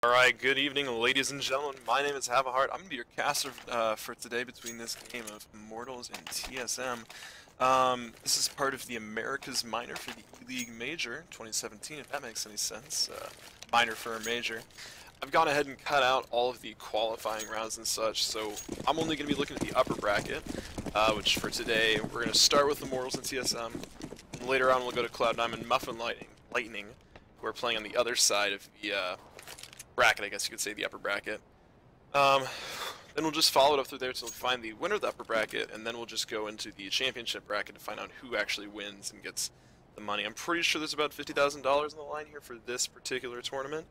Alright, good evening ladies and gentlemen, my name is Heart. I'm going to be your caster for today between this game of Immortals and TSM. This is part of the America's Minor for the Eleague Major 2017, if that makes any sense. Minor for a major. I've gone ahead and cut out all of the qualifying rounds and such, so I'm only going to be looking at the upper bracket, which for today we're going to start with Immortals and TSM. And later on we'll go to Cloud9 and Muffin Lightning, who are playing on the other side of the bracket, I guess you could say, the upper bracket. Then we'll just follow it up through there until we find the winner of the upper bracket, and then we'll just go into the championship bracket to find out who actually wins and gets the money. I'm pretty sure there's about $50,000 on the line here for this particular tournament.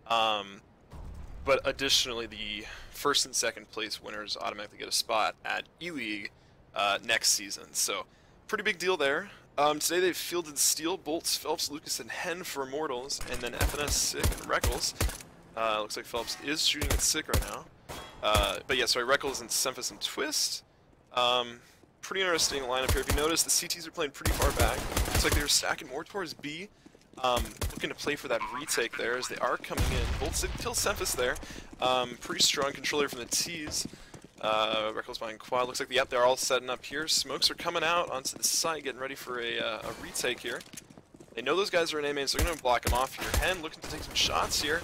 But additionally, the first and second place winners automatically get a spot at Eleague next season. So, pretty big deal there. Today they've fielded Steel, Bolts, Phelps, Lucas, and Hen for Immortals, and then FNS, Sick, and Reckles. Looks like Phelps is shooting at Sick right now. But yeah, sorry, Reckles and Semphis and Twist. Pretty interesting lineup here. If you notice, the CTs are playing pretty far back. Looks like they're stacking more towards B. Looking to play for that retake there as they are coming in. Bolts did kill Semphis there. Pretty strong controller from the T's. Reckles behind quad. Looks like, yep, they're all setting up here. Smokes are coming out onto the side, getting ready for a retake here. They know those guys are in A main, so they're going to block them off here. Hen looking to take some shots here.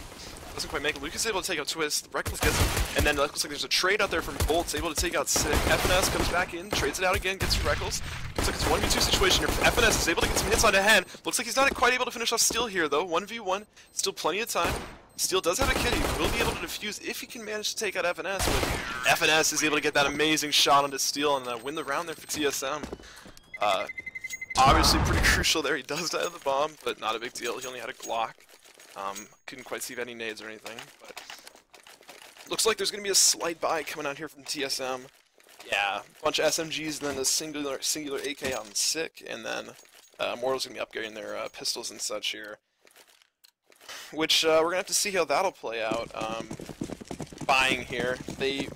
Doesn't quite make it. Lucas is able to take out Twist. Reckles gets him. And then it looks like there's a trade out there from Bolts, able to take out Sick. FNS comes back in, trades it out again, gets Reckles. Looks like it's a 1v2 situation here. FNS is able to get some hits onto Hen. Looks like he's not quite able to finish off Steel here, though. 1v1. Still plenty of time. Steel does have a kit. He will be able to defuse if he can manage to take out FNS. But FNS is able to get that amazing shot onto Steel and win the round there for TSM. Obviously pretty crucial there. He does die to the bomb, but not a big deal. He only had a Glock. Couldn't quite see any nades or anything, but looks like there's going to be a slight buy coming out here from TSM. Yeah, a bunch of SMGs, and then a singular AK on Sick, and then Immortals going to be upgrading their pistols and such here. Which we're going to have to see how that'll play out. Buying here, they'll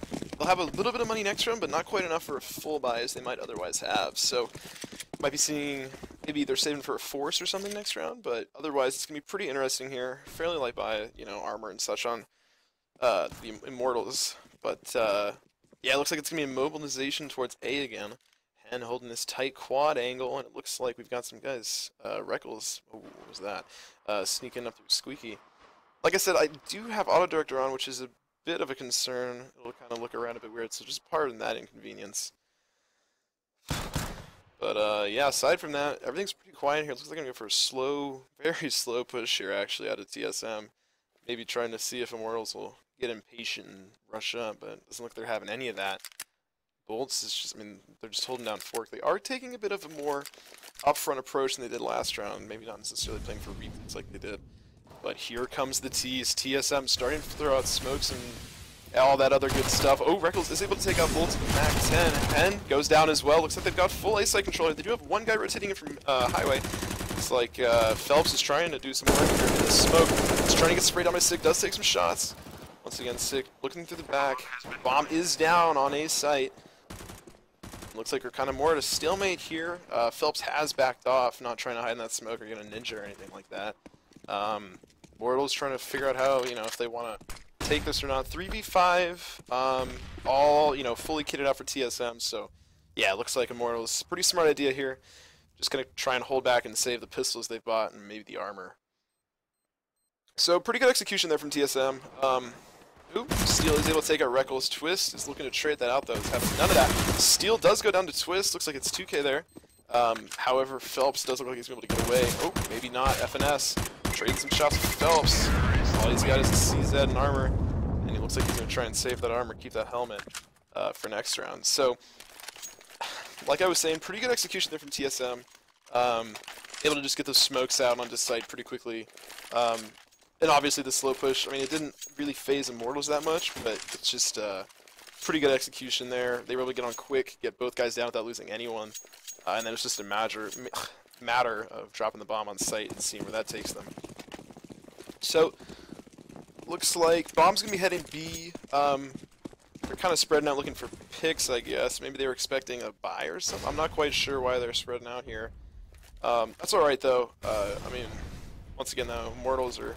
have a little bit of money next round, but not quite enough for a full buy as they might otherwise have. So might be seeing maybe they're saving for a force or something next round, but otherwise it's gonna be pretty interesting here. Fairly light buy, you know, armor and such on the Immortals, but yeah, it looks like it's gonna be a mobilization towards A again. Hen holding this tight quad angle, and it looks like we've got some guys. Reckles, oh, what was that? Sneaking up through Squeaky. Like I said, I do have auto director on, which is a bit of a concern. It'll kind of look around a bit weird, so just pardon that inconvenience. But yeah, aside from that, everything's pretty quiet here. It looks like I'm going to go for a slow, very slow push here actually out of TSM. Maybe trying to see if Immortals will get impatient and rush up, but it doesn't look like they're having any of that. Bolts is just, I mean, they're just holding down Fork. They are taking a bit of a more upfront approach than they did last round. Maybe not necessarily playing for replays like they did. But here comes the T's. TSM starting to throw out smokes and all that other good stuff. Oh, Reckles is able to take out Bolts with Mac 10. Hen goes down as well. Looks like they've got full A-site control. They do have one guy rotating it from Highway. It's like Phelps is trying to do some work here. The smoke is trying to get sprayed on by Sick. Does take some shots. Once again, Sick looking through the back. Bomb is down on A-site. Looks like we're kind of more at a stalemate here. Phelps has backed off, not trying to hide in that smoke or get a ninja or anything like that. Immortals trying to figure out how, you know, if they want to take this or not. 3v5, all, you know, fully kitted out for TSM, so yeah, it looks like Immortals. Pretty smart idea here. Just gonna try and hold back and save the pistols they've bought and maybe the armor. So pretty good execution there from TSM. Oops, Steel is able to take out Reckles. Twist is looking to trade that out though. It's having none of that. Steel does go down to Twist. Looks like it's 2K there. However, Phelps does look like he's able to get away. Oh, maybe not. FNS trading some shots with Phelps. All he's got is a CZ and armor, and he looks like he's going to try and save that armor, keep that helmet for next round. So, like I was saying, pretty good execution there from TSM. Able to just get those smokes out onto site pretty quickly. And obviously the slow push, I mean, it didn't really phase Immortals that much, but it's just pretty good execution there. They were able to get on quick, get both guys down without losing anyone. And then it's just a matter of dropping the bomb on site and seeing where that takes them. So, looks like bomb's going to be heading B. They're kind of spreading out looking for picks, I guess. Maybe they were expecting a buy or something. I'm not quite sure why they're spreading out here. That's alright, though. I mean, once again, though, Immortals are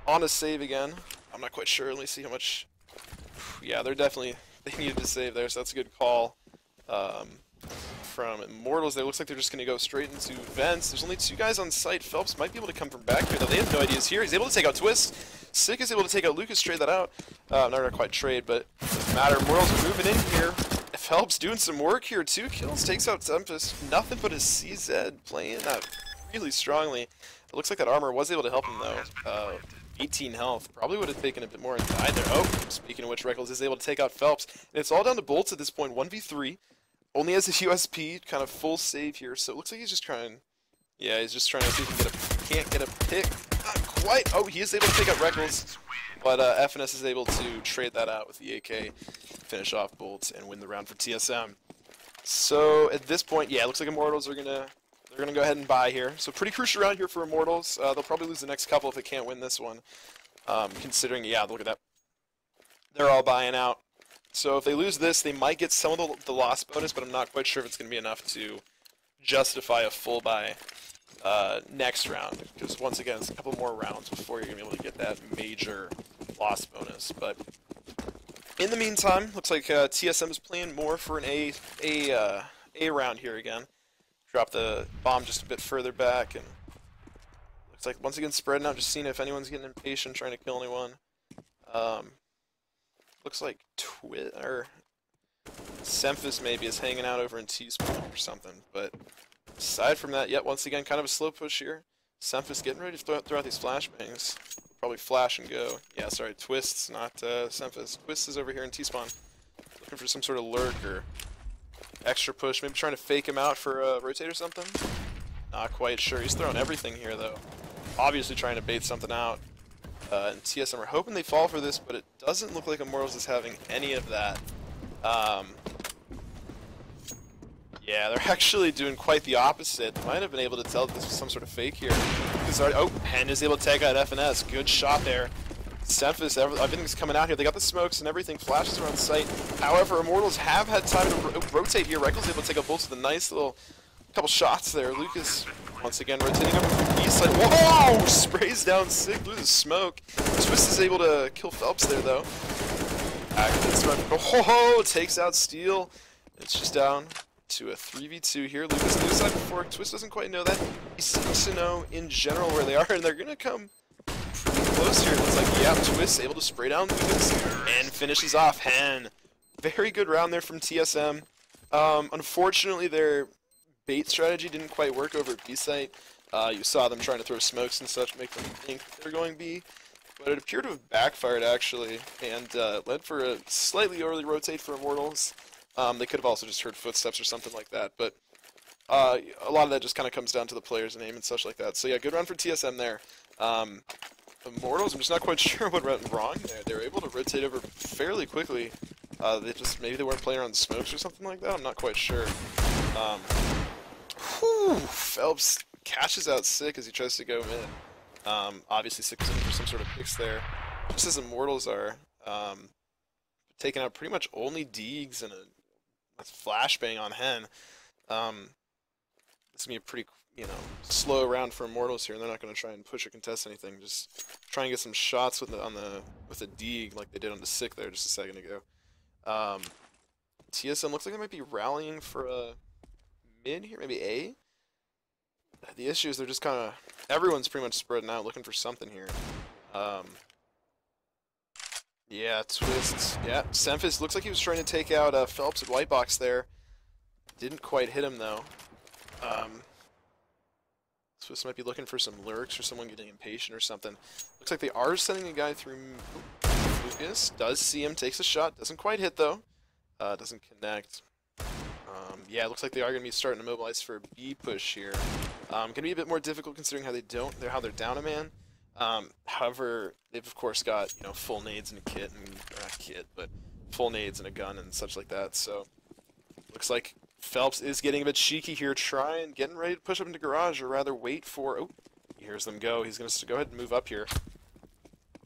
on a save again. I'm not quite sure. Let me see how much. Yeah, they're definitely, they needed to save there, so that's a good call. From Immortals, it looks like they're just going to go straight into vents. There's only 2 guys on site. Phelps might be able to come from back here, though. They have no ideas here. He's able to take out Twist. Sick is able to take out Lucas, trade that out. Not going to quite trade, but it doesn't matter. Immortals are moving in here. Phelps doing some work here. 2 kills, takes out Tempest. Nothing but his CZ playing that really strongly. It looks like that armor was able to help him, though. 18 health. Probably would have taken a bit more and died there. Oh, speaking of which, Reckles is able to take out Phelps. And it's all down to Bolts at this point. 1v3. Only has a USP, kind of full save here. So it looks like he's just trying. Yeah, he's just trying to see if he can get a. Can't get a pick. Not quite. Oh, he is able to take out Reckles. But FNS is able to trade that out with the AK, finish off Bolts, and win the round for TSM. So at this point, yeah, it looks like Immortals are gonna go ahead and buy here. So pretty crucial round here for Immortals. They'll probably lose the next couple if they can't win this one. Considering, yeah, look at that. They're all buying out. So if they lose this, they might get some of the loss bonus, but I'm not quite sure if it's going to be enough to justify a full buy next round. Because once again, it's a couple more rounds before you're going to be able to get that major loss bonus. But in the meantime, looks like TSM is playing more for an A round here again. Drop the bomb just a bit further back, and looks like once again spreading out, just seeing if anyone's getting impatient, trying to kill anyone. Looks like Semphis maybe is hanging out over in T-spawn or something, but aside from that, yet once again, kind of a slow push here. Semphis getting ready to throw out these flashbangs. Probably flash and go. Yeah, sorry, Twist's not Semphis. Twist is over here in T-spawn, looking for some sort of lurk or extra push, maybe trying to fake him out for a rotate or something. Not quite sure. He's throwing everything here though. Obviously trying to bait something out. And TSM are hoping they fall for this, but it doesn't look like Immortals is having any of that. Yeah, they're actually doing quite the opposite. They might have been able to tell that this was some sort of fake here. Oh, Hen is able to take out FNS. Good shot there. Semphis, everything's coming out here. They got the smokes and everything. Flashes around site. However, Immortals have had time to rotate here. Reckles able to take out Bolts with a nice little couple shots there. Lucas once again rotating over from the east side. Whoa! Sprays down Sick, loses smoke. Twist is able to kill Phelps there though. Back to this run. Oh, takes out Steel. It's just down to a 3v2 here. Lucas on the other side before. Twist doesn't quite know that. He seems to know in general where they are, and they're gonna come pretty close here. It looks like, yeah, Twist able to spray down Lucas and finishes off Hen. Very good round there from TSM. Unfortunately, their bait strategy didn't quite work over at B site. You saw them trying to throw smokes and such, make them think they're going B, but it appeared to have backfired actually, and led for a slightly early rotate for Immortals. They could have also just heard footsteps or something like that, but a lot of that just kind of comes down to the player's name and such like that. So yeah, good round for TSM there. Immortals, I'm just not quite sure what went wrong there. They were able to rotate over fairly quickly. Maybe they weren't playing around the smokes or something like that. I'm not quite sure. Phelps cashes out Sick as he tries to go mid. Obviously Sick is looking for some sort of picks there. Just as Immortals are taking out pretty much only Deegs and a flashbang on Hen. This is gonna be a pretty, slow round for Immortals here, and they're not gonna try and push or contest anything. Just try and get some shots with a Deeg like they did on the Sick there just a second ago. TSM looks like they might be rallying for a mid here, maybe A. The issue is they're just kind of, everyone's pretty much spreading out looking for something here. Yeah, Twist. Yeah, Semphis looks like he was trying to take out Phelps at White Box there. Didn't quite hit him though. Twist might be looking for some lurks or someone getting impatient or something. Looks like they are sending a guy through. Lucas does see him, takes a shot, doesn't quite hit though. Doesn't connect. Yeah, it looks like they are going to be starting to mobilize for a B push here. Going to be a bit more difficult considering how they're down a man. However, they've of course got full nades and a kit, and or not kit, but full nades and a gun and such like that. So looks like Phelps is getting a bit cheeky here, getting ready to push up into garage, or rather wait for. Oh, he hears them go. He's going to go ahead and move up here.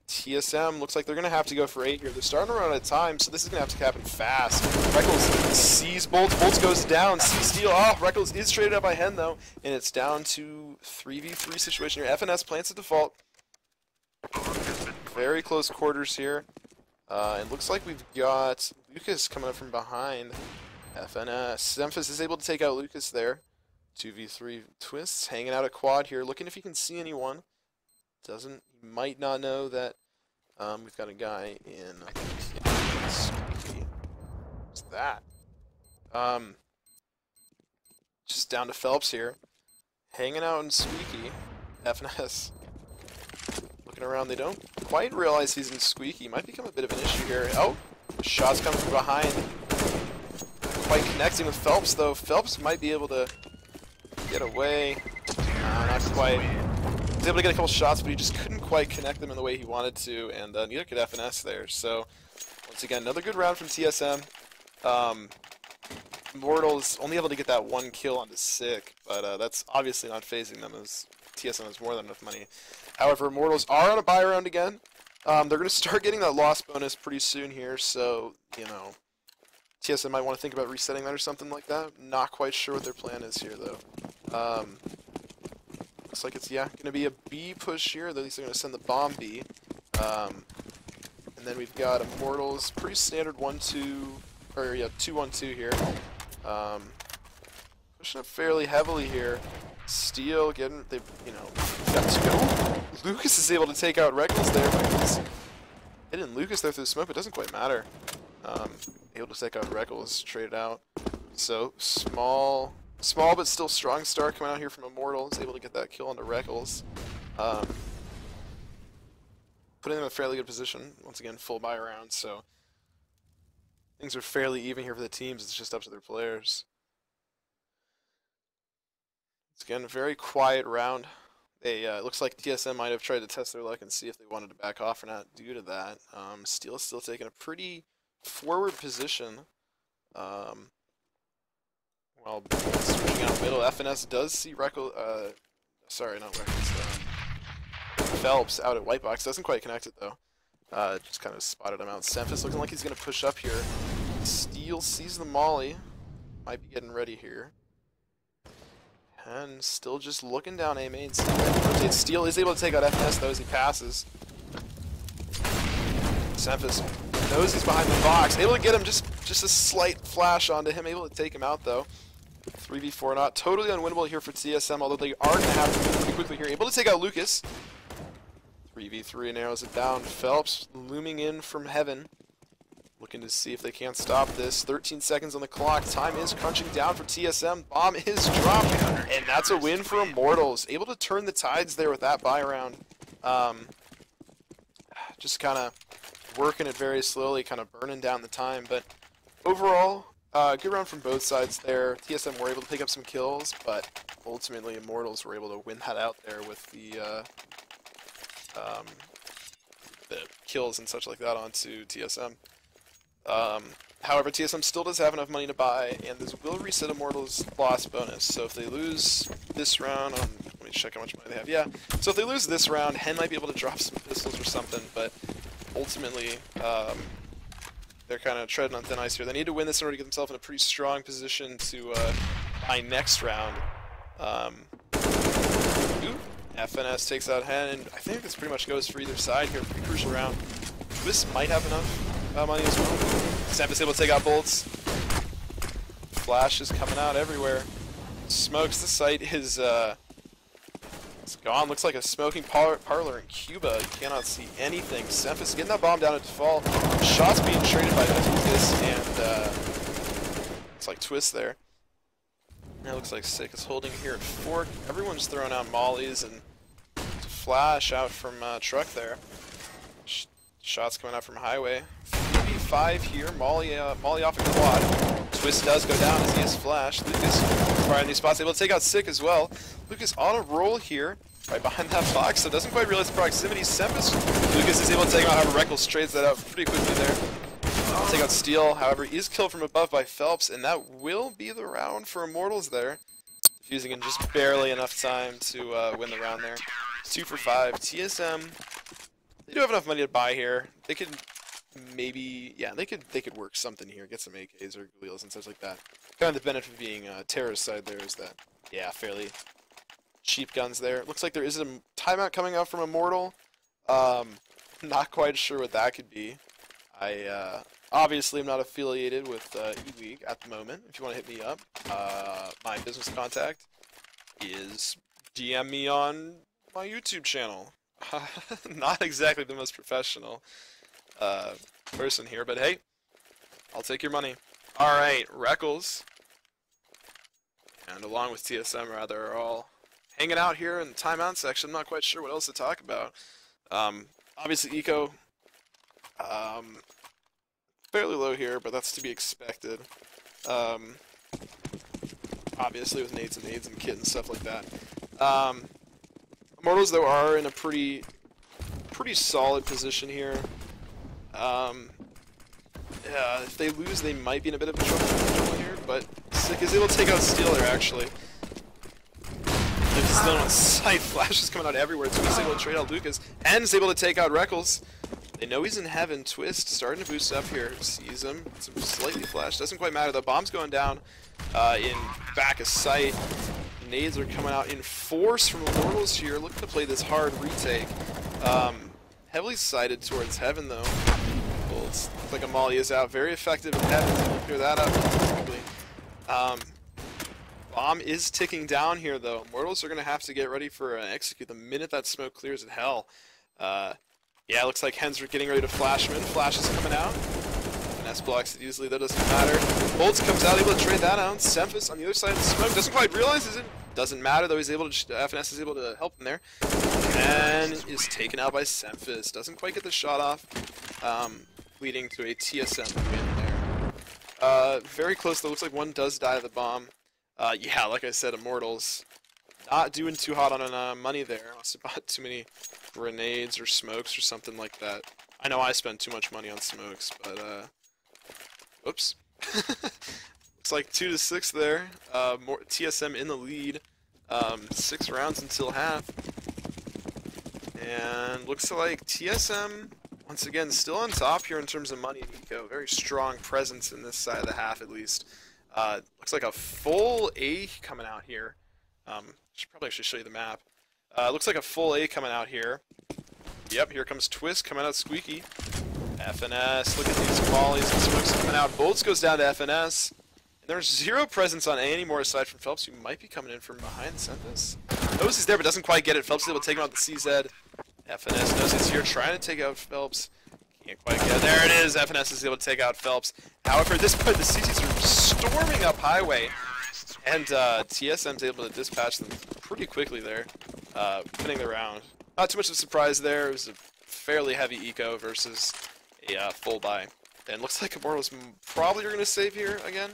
TSM looks like they're going to have to go for 8 here. They're starting to run out of time, so this is going to have to happen fast. Reckles sees Bolts. Bolts goes down. Sees Steel. Oh, Reckles is traded up by Hen, though. And it's down to 3v3 situation here. FNS plants the default. very close quarters here. It looks like we've got Lucas coming up from behind. FNS. Memphis is able to take out Lucas there. 2v3 Twists hanging out a quad here, looking if he can see anyone. Doesn't. He might not know that we've got a guy in. Squeaky. What's that? Just down to Phelps here. Hanging out in Squeaky. FNS. Looking around, they don't quite realize he's in Squeaky. Might become a bit of an issue here. Oh! Shots coming from behind. Quite connecting with Phelps, though. Phelps might be able to get away. Not quite. He was able to get a couple shots, but he just couldn't quite connect them in the way he wanted to, and neither could FNS there. So, once again, another good round from TSM. Immortals only able to get that one kill onto Sick, but that's obviously not phasing them, as TSM has more than enough money. However, Immortals are on a buy round again. They're going to start getting that loss bonus pretty soon here, so, you know, TSM might want to think about resetting that or something like that. Not quite sure what their plan is here, though. Looks like it's, yeah, going to be a B push here. At least they're going to send the bomb B. And then we've got Immortals, pretty standard 1-2, or yeah, 2-1-2 here. Pushing up fairly heavily here. Steel getting, they, you know, got to go. Lucas is able to take out Reckless there, but he's hitting Lucas there through the smoke. It doesn't quite matter. Able to take out Reckless, trade it out. So small but still strong start coming out here from Immortals, able to get that kill onto Reckless. Putting them in a fairly good position. Once again, full buy round, so things are fairly even here for the teams. It's just up to their players. It's again a very quiet round. They it looks like TSM might have tried to test their luck and see if they wanted to back off or not due to that. Steel is still taking a pretty forward position. While switching out middle, FNS does see sorry, not Reckless. Phelps out at white box. Doesn't quite connect it though. Just kind of spotted him out. Memphis looking like he's going to push up here. Steel sees the molly. Might be getting ready here. And still just looking down A main. Steel is able to take out FNS though as he passes. Memphis knows he's behind the box. Able to get him, just a slight flash onto him. Able to take him out though. 3v4 not totally unwinnable here for TSM, although they are going to have to move pretty quickly here. Able to take out Lucas. 3v3 narrows it down. Phelps looming in from heaven. Looking to see if they can't stop this. 13 seconds on the clock. Time is crunching down for TSM. Bomb is dropped. And that's a win for Immortals. Able to turn the tides there with that buy round. Just kind of working it very slowly, kind of burning down the time. But overall, good round from both sides there. TSM were able to pick up some kills, but ultimately Immortals were able to win that out there with the kills and such like that onto TSM. However, TSM still does have enough money to buy, and this will reset Immortals' loss bonus. So if they lose this round, let me check how much money they have. Yeah, so if they lose this round, Hen might be able to drop some pistols or something, but ultimately, they're kind of treading on thin ice here. They need to win this in order to get themselves in a pretty strong position to buy next round. FNS takes out Hen, and I think this pretty much goes for either side here. Pretty crucial round. Twist might have enough money as well. Samp's able to take out bolts. Flash is coming out everywhere. Smokes. The site is it's gone. Looks like a smoking parlor in Cuba. You cannot see anything. Semphis getting that bomb down at default. Shots being traded by Lucas, and it's like Twist there. That looks like Sick is holding here at Fork. Everyone's throwing out mollies, and flash out from Truck there. Shots coming out from Highway. 3v5 here. Molly off a quad. Twist does go down as he is flashed. Lucas firing these spots, able to take out Sick as well. Lucas on a roll here, right behind that box, so doesn't quite realize the proximity. Sempus. Lucas is able to take him out. However, Reckless trades that out pretty quickly there. Take out Steel, however, he is killed from above by Phelps, and that will be the round for Immortals there. Fusing in just barely enough time to win the round there. 2 for 5. TSM, they do have enough money to buy here. They could maybe, yeah, they could work something here, get some AKs or wheels and such like that. Kind of the benefit of being terrorist side there is that, yeah, fairly cheap guns there. Looks like there is a timeout coming out from Immortal. Not quite sure what that could be. I obviously am not affiliated with Eleague at the moment. If you want to hit me up, my business contact is DM me on my YouTube channel. Not exactly the most professional person here, but hey, I'll take your money. Alright, Reckles, and along with TSM rather, are all hanging out here in the timeout section. I'm not quite sure what else to talk about. Obviously Eco, fairly low here, but that's to be expected. Obviously with nades and kit and stuff like that. Immortals though are in a pretty solid position here. Yeah, if they lose, they might be in a bit of a trouble here, but Sick is able to take out Steel there, actually. He's still on sight. Flash is coming out everywhere. Twist able to trade out Lucas. Hen's able to take out Reckles. They know he's in heaven. Twist starting to boost up here. Sees him. Some slightly flash. Doesn't quite matter. The bomb's going down in back of sight. Nades are coming out in force from Immortals here. Looking to play this hard retake. Heavily sighted towards heaven, though. Looks like Amalia is out. Very effective in heaven. Clear that up quickly. Bomb is ticking down here, though. Immortals are going to have to get ready for an execute the minute that smoke clears at hell. Yeah, looks like Hen's getting ready to flash him in. Flash is coming out. Finesse blocks it easily. That doesn't matter. Bolts comes out, able to trade that out. Semphis on the other side of the smoke. Doesn't quite realize it. Doesn't matter, though. He's able to. FNS is able to help him there. And is taken out by Semphis. Doesn't quite get the shot off. Leading to a TSM win there. Very close, though. Looks like one does die to the bomb. Yeah, like I said, Immortals not doing too hot on money there. Must have bought too many grenades or smokes or something like that. I know I spent too much money on smokes, but whoops. Looks like 2-6 there. More TSM in the lead. 6 rounds until half. And looks like TSM once again still on top here in terms of money and eco. Very strong presence in this side of the half at least. Looks like a full A coming out here. Should probably actually show you the map. Looks like a full A coming out here. Yep, here comes Twist coming out squeaky. FNS, look at these volleys and smokes coming out. Bolts goes down to FNS. And there's zero presence on A anymore aside from Phelps, who might be coming in from behind Semphis. Knows he's there but doesn't quite get it. Phelps is able to take him out the CZ. FNS knows he's here trying to take out Phelps. Can't quite get it. There it is. FNS is able to take out Phelps. However, at this point, the CTs are storming up highway. And TSM's able to dispatch them pretty quickly there, winning the round. Not too much of a surprise there. It was a fairly heavy eco versus a full buy. And looks like Immortals probably are going to save here again.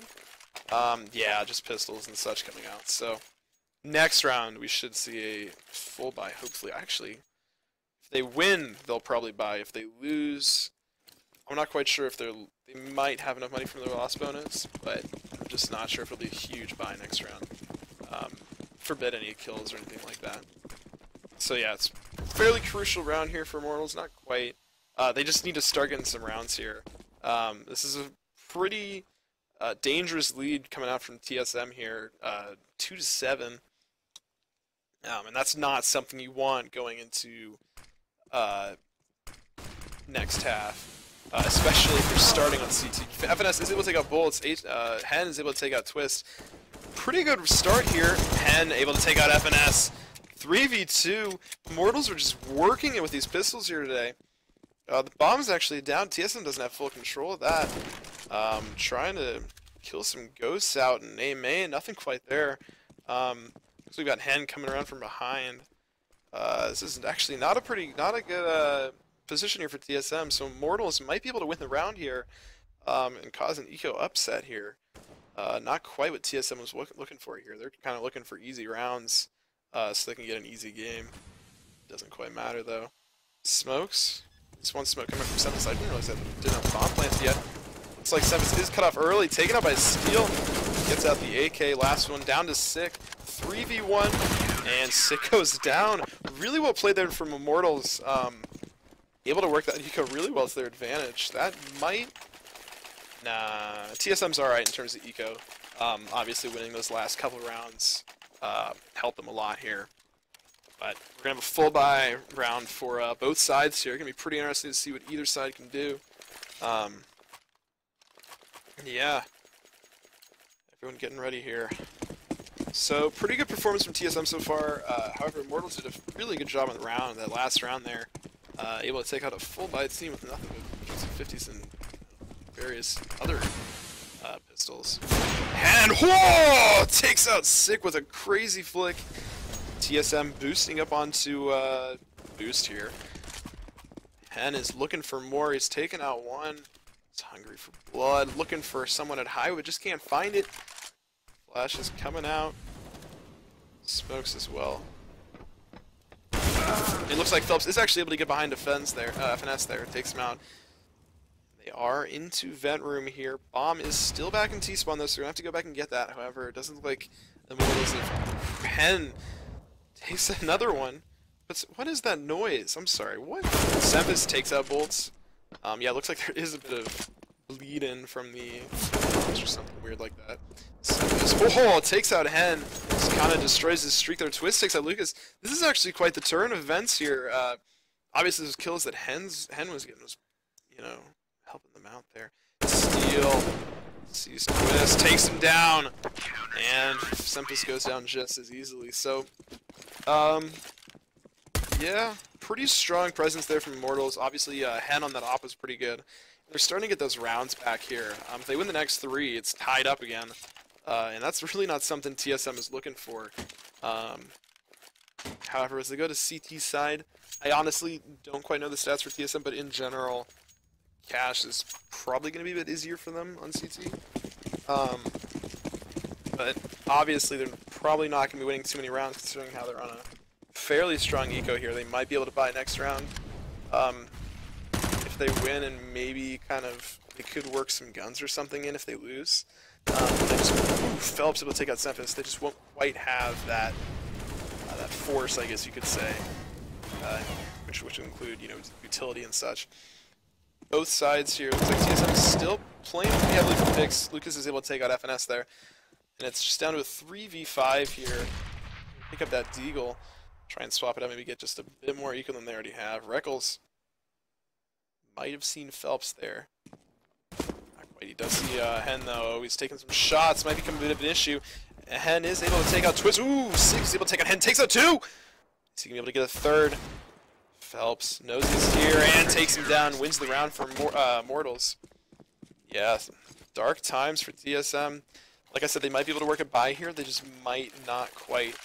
Yeah, just pistols and such coming out. So next round we should see a full buy, hopefully. Actually, if they win, they'll probably buy. If they lose, I'm not quite sure if they might have enough money from their loss bonus, but I'm just not sure if it'll be a huge buy next round. Forbid any kills or anything like that. So yeah, it's a fairly crucial round here for Immortals. Not quite. They just need to start getting some rounds here. This is a pretty dangerous lead coming out from TSM here, 2-7. And that's not something you want going into next half, especially if you're starting on CT. FNS is able to take out Bullets, Hen is able to take out Twist. Pretty good start here. Hen able to take out FNS. 3v2. Immortals are just working it with these pistols here today. The bomb's actually down. TSM doesn't have full control of that. Trying to kill some ghosts out in A main. Nothing quite there. Looks like we've got Hen coming around from behind. This is actually not a good position here for TSM. So Immortals might be able to win the round here and cause an eco upset here. Not quite what TSM was looking for here. They're kind of looking for easy rounds so they can get an easy game. Doesn't quite matter though. Smokes. This one smoke coming from Semphis. I didn't realize that didn't have bomb plants yet. Looks like Semphis is cut off early, taken out by Steel. Gets out the AK, last one down to Sick. 3v1, and Sick goes down. Really well played there from Immortals. Able to work that eco really well to their advantage. That might... Nah, TSM's alright in terms of eco. Obviously winning those last couple rounds helped them a lot here. But we're going to have a full buy round for both sides here. Going to be pretty interesting to see what either side can do. Yeah. Everyone getting ready here. So, pretty good performance from TSM so far. However, Immortals did a really good job on the round, that last round there. Able to take out a full buy team with nothing but 50s and various other pistols. And whoa! Takes out Sick with a crazy flick. TSM boosting up onto boost here. Hen is looking for more. He's taken out one. He's hungry for blood. Looking for someone at high, but just can't find it. Flash is coming out. Smokes as well. It looks like Phelps is actually able to get behind finesse there. Takes him out. They are into vent room here. Bomb is still back in T-spawn though, so we're going to have to go back and get that. However, it doesn't look like Immortals have... Hen takes another one. But what is that noise? I'm sorry, what? Sempus takes out bolts. Yeah, it looks like there is a bit of bleed in from the... or something weird like that. Sempus, oh, takes out Hen. Just kind of destroys his streak there. Twist takes out Lucas. This is actually quite the turn of events here. Obviously, those kills that Hen was getting was, you know, helping them out there. Steal. Sees Twist, takes him down. And Sempus goes down just as easily. So, yeah, pretty strong presence there from Immortals. Obviously, Hen on that op was pretty good. They're starting to get those rounds back here. If they win the next 3, it's tied up again. And that's really not something TSM is looking for. However, as they go to CT side, I honestly don't quite know the stats for TSM, but in general, Cash is probably going to be a bit easier for them on CT. But obviously, they're probably not going to be winning too many rounds considering how they're on a fairly strong eco here. They might be able to buy next round. If they win and maybe kind of they could work some guns or something in if they lose. Phelps able to take out Sempus. They just won't quite have that that force, I guess you could say, which would include, you know, utility and such. Both sides here. Looks like TSM is still playing pretty heavily for picks. Lucas is able to take out FNS there, and it's just down to a 3v5 here. Pick up that Deagle, try and swap it out, maybe get just a bit more eco than they already have. Reckles might have seen Phelps there. He does see Hen though. He's taking some shots. Might become a bit of an issue. Hen is able to take out Twist. Ooh, Six is able to take out Hen. Takes out 2. Is he going to be able to get a 3rd? Phelps knows he's here and takes him down. Wins the round for Immortals. Yeah, dark times for TSM. Like I said, they might be able to work it by here. They just might not quite.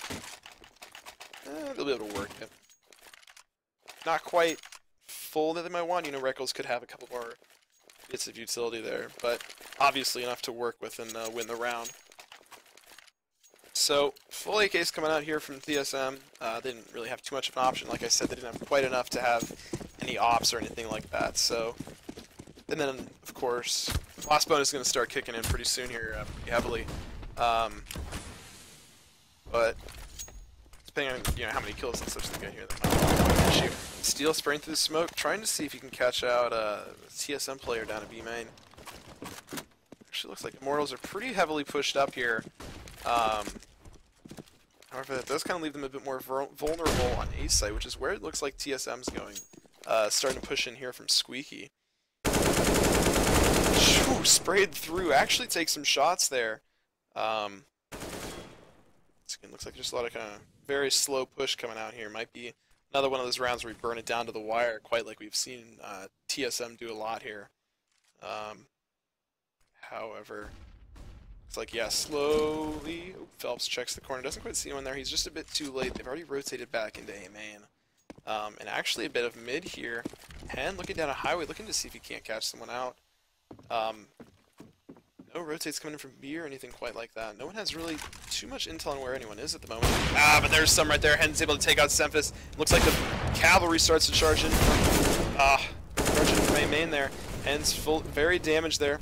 They'll be able to work it. Not quite full that they might want. You know, Reckles could have a couple more bits of utility there, but obviously enough to work with and win the round. So, full AK's coming out here from TSM. They didn't really have too much of an option. Like I said, they didn't have quite enough to have any ops or anything like that. So, and then, of course, lost bonus is going to start kicking in pretty soon here, pretty heavily. But depending on, you know, how many kills and such they get here, that might be an issue. Steel spraying through the smoke, trying to see if he can catch out a TSM player down at B main. Actually, looks like Immortals are pretty heavily pushed up here. However, that does kind of leave them a bit more vulnerable on A site, which is where it looks like TSM's going. Starting to push in here from Squeaky. Shoo, sprayed through. Actually takes some shots there. Again, looks like just a lot of kind of very slow push coming out here. Might be another one of those rounds where we burn it down to the wire, quite like we've seen TSM do a lot here. However, it's like, yeah, slowly. Oh, Phelps checks the corner. Doesn't quite see anyone there. He's just a bit too late. They've already rotated back into A main. And actually a bit of mid here. Hen looking down a highway, looking to see if he can't catch someone out. No rotates coming in from B or anything quite like that. No one has really too much intel on where anyone is at the moment. But there's some right there. Hen's able to take out Sempus. Looks like the cavalry starts to charge in. Charging from main there. Hen's very damaged there.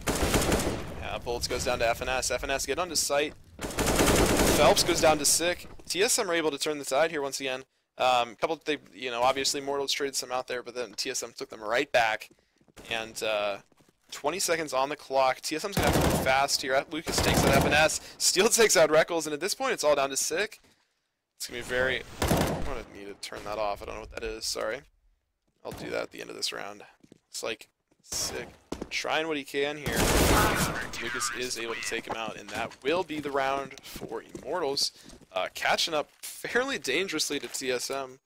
Bolts goes down to FNS. FNS get onto site. Phelps goes down to Sick. TSM are able to turn the tide here once again. They, you know, obviously Immortals traded some out there, but then TSM took them right back. And 20 seconds on the clock. TSM's gonna have to move fast here. Lucas takes out FNS. Steel takes out Reckles, and at this point it's all down to Sick. It's gonna be very. What a needed. turn that off. I don't know what that is. Sorry. I'll do that at the end of this round. It's like sick. Trying what he can here. Lucas is able to take him out, and that will be the round for Immortals. Catching up fairly dangerously to TSM.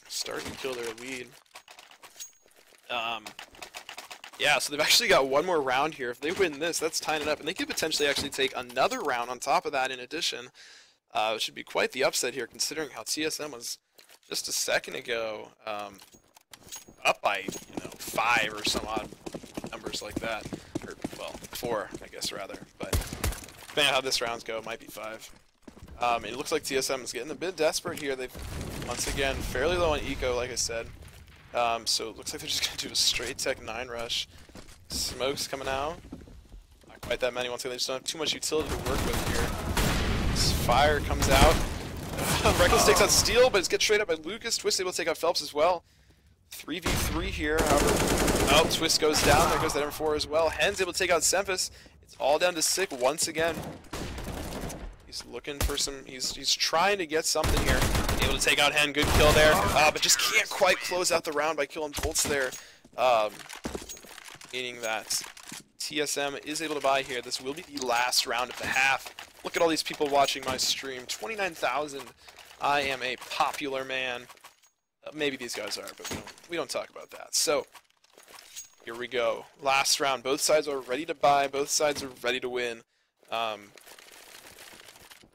Starting to kill their lead. Yeah, so they've actually got one more round here. If they win this, that's tying it up, and they could potentially actually take another round on top of that in addition. It should be quite the upset here, considering how TSM was just a second ago up by, 5 or some odd numbers like that. Or, well, 4, I guess, rather. But depending on how this round's go, it might be 5. It looks like TSM is getting a bit desperate here. They've, once again, fairly low on eco, like I said. So it looks like they're just going to do a straight tech 9 rush. Smoke's coming out. Not quite that many. Once again, they just don't have too much utility to work with here. This fire comes out. Reckless takes out Steel, but it's gets straight up by Lucas. Twist able to take out Phelps as well. 3v3 here, however. Oh, Twist goes down. There goes that M4 as well. Hen's able to take out Semphis. It's all down to Sick once again. He's looking for some. He's trying to get something here. Able to take out Hen. Good kill there. But just can't quite close out the round by killing Bolts there. Meaning that TSM is able to buy here. This will be the last round of the half. Look at all these people watching my stream. 29,000. I am a popular man. Maybe these guys are, but we don't talk about that. So, here we go. Last round. Both sides are ready to buy. Both sides are ready to win.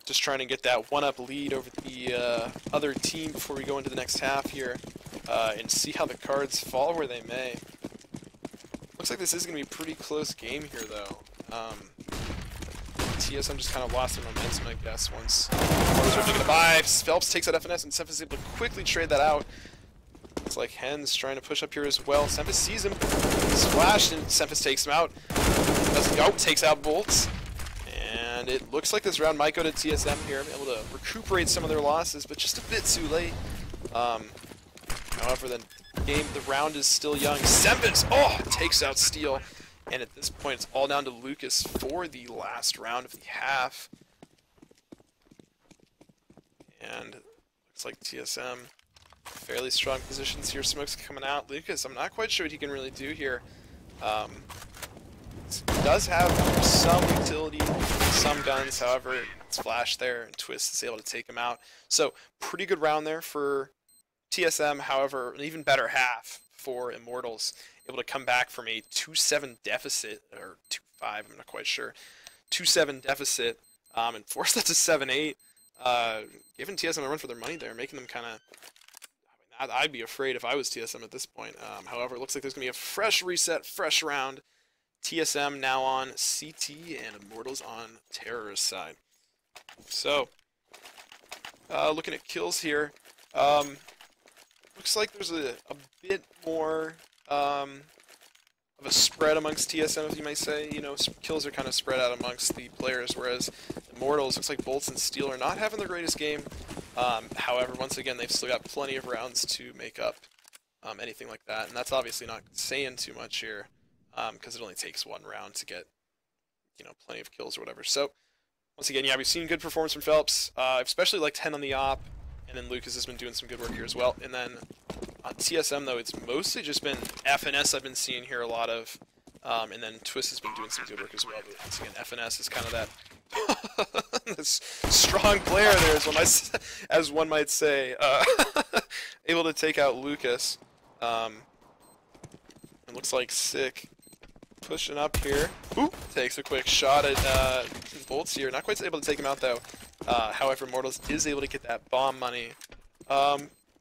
Just trying to get that one-up lead over the other team before we go into the next half here. And see how the cards fall where they may. Looks like this is going to be a pretty close game here, though. TSM just kind of lost their momentum, I guess, once Immortals are going to buy. Phelps takes out FNS, and Semphis is able to quickly trade that out. Looks like Hen's trying to push up here as well. Semphis sees him. He's flashed, and Semphis takes him out. Doesn't go. Takes out Bolts. And it looks like this round might go to TSM here, able to recuperate some of their losses, but just a bit too late. However, the round is still young. Semphis, takes out Steel. And at this point, it's all down to Lucas for the last round of the half. And looks like TSM, fairly strong positions here. Smoke's coming out. Lucas, I'm not quite sure what he can really do here. Does have some utility, some guns. However, it's flash there, and Twist is able to take him out. So, pretty good round there for TSM. However, an even better half for Immortals. Able to come back from a 2-7 deficit, or 2-5, I'm not quite sure, 2-7 deficit, and force that to 7-8, giving TSM a run for their money there, making them kind of, I'd be afraid if I was TSM at this point. However, it looks like there's going to be a fresh reset, fresh round. TSM now on CT, and Immortals on Terrorist side. So, looking at kills here, looks like there's a bit more of a spread amongst TSM, if you may say. Kills are kind of spread out amongst the players, whereas Immortals, looks like Bolts and Steel are not having their greatest game. However, once again, they've still got plenty of rounds to make up anything like that, and that's obviously not saying too much here, because it only takes one round to get, plenty of kills or whatever. So, once again, yeah, we've seen good performance from Phelps. I've especially liked 10 on the op, and then Lucas has been doing some good work here as well. And then on TSM, though, it's mostly just been FNS I've been seeing here a lot of. And then Twist has been doing some good work as well. But once again, FNS is kind of that this strong player there, as one might say. Able to take out Lucas. It looks like Sick pushing up here. Ooh, takes a quick shot at Bolts here. Not quite able to take him out, though. However, Immortals is able to get that bomb money.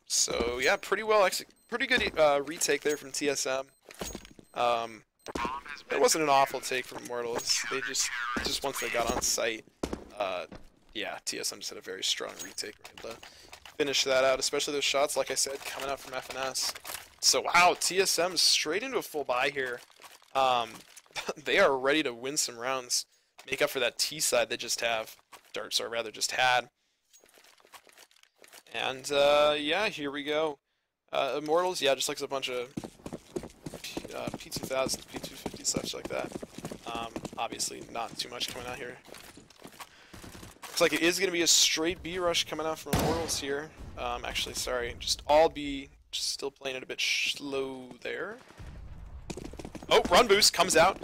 So yeah, pretty good retake there from TSM. It wasn't an awful take from Immortals. They just once they got on site, yeah, TSM just had a very strong retake. Able to finish that out, especially those shots, like I said, coming out from FNS. So wow, TSM straight into a full buy here. They are ready to win some rounds, make up for that T side they just have. Or rather just had. And yeah, here we go. Immortals, yeah, just like a bunch of P2000s, P250, such like that. Obviously not too much coming out here. Looks like it is going to be a straight B rush coming out from Immortals here. Actually, sorry, just all B. Just still playing it a bit slow there. Oh, run boost comes out.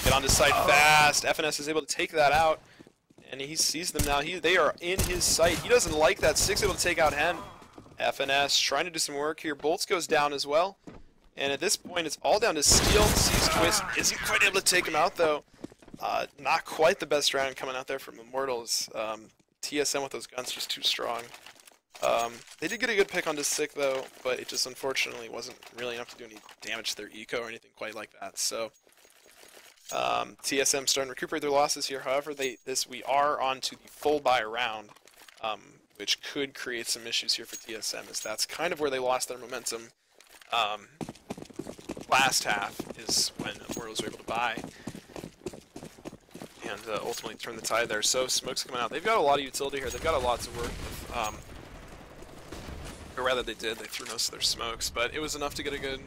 Get onto site fast. FNS is able to take that out. And he sees them now. They are in his sight. He doesn't like that. Six able to take out Hen. FNS trying to do some work here. Bolts goes down as well. And at this point, it's all down to Steel. Sees Twist. Isn't quite able to take him out, though. Not quite the best round coming out there from Immortals. TSM with those guns just too strong. They did get a good pick onto Sick, though, but it just unfortunately wasn't really enough to do any damage to their eco or anything quite like that. So TSM starting to recuperate their losses here. However, we are on to the full buy round, which could create some issues here for TSM, as that's kind of where they lost their momentum. Last half is when Immortals were able to buy and ultimately turn the tide there. So smoke's coming out. They've got a lot of utility here. They've got a lot to work with. Or rather, they did. They threw most of their smokes, but it was enough to get a good.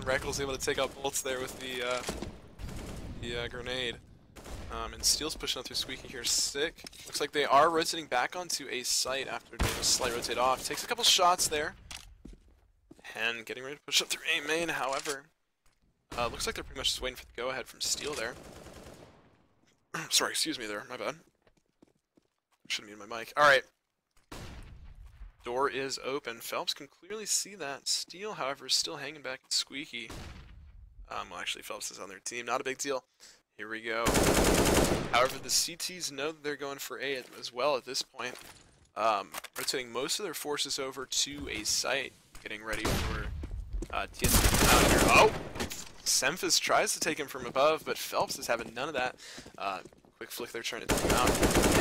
Reckles able to take out bolts there with the grenade. And Steel's pushing up through Squeaky here. Sick. Looks like they are rotating back onto a site after doing a slight rotate off. Takes a couple shots there. And getting ready to push up through A main, however. Looks like they're pretty much just waiting for the go-ahead from Steel there. Sorry, excuse me there, my bad. Shouldn't mute my mic. Alright. Door is open. Phelps can clearly see that. Steel, however, is still hanging back at Squeaky. Well, actually, Phelps is on their team. Not a big deal. Here we go. However, the CTs know that they're going for A as well at this point. Rotating most of their forces over to a site. Getting ready for TSM out here. Oh! Semphis tries to take him from above, but Phelps is having none of that. Quick flick there, trying to take him out.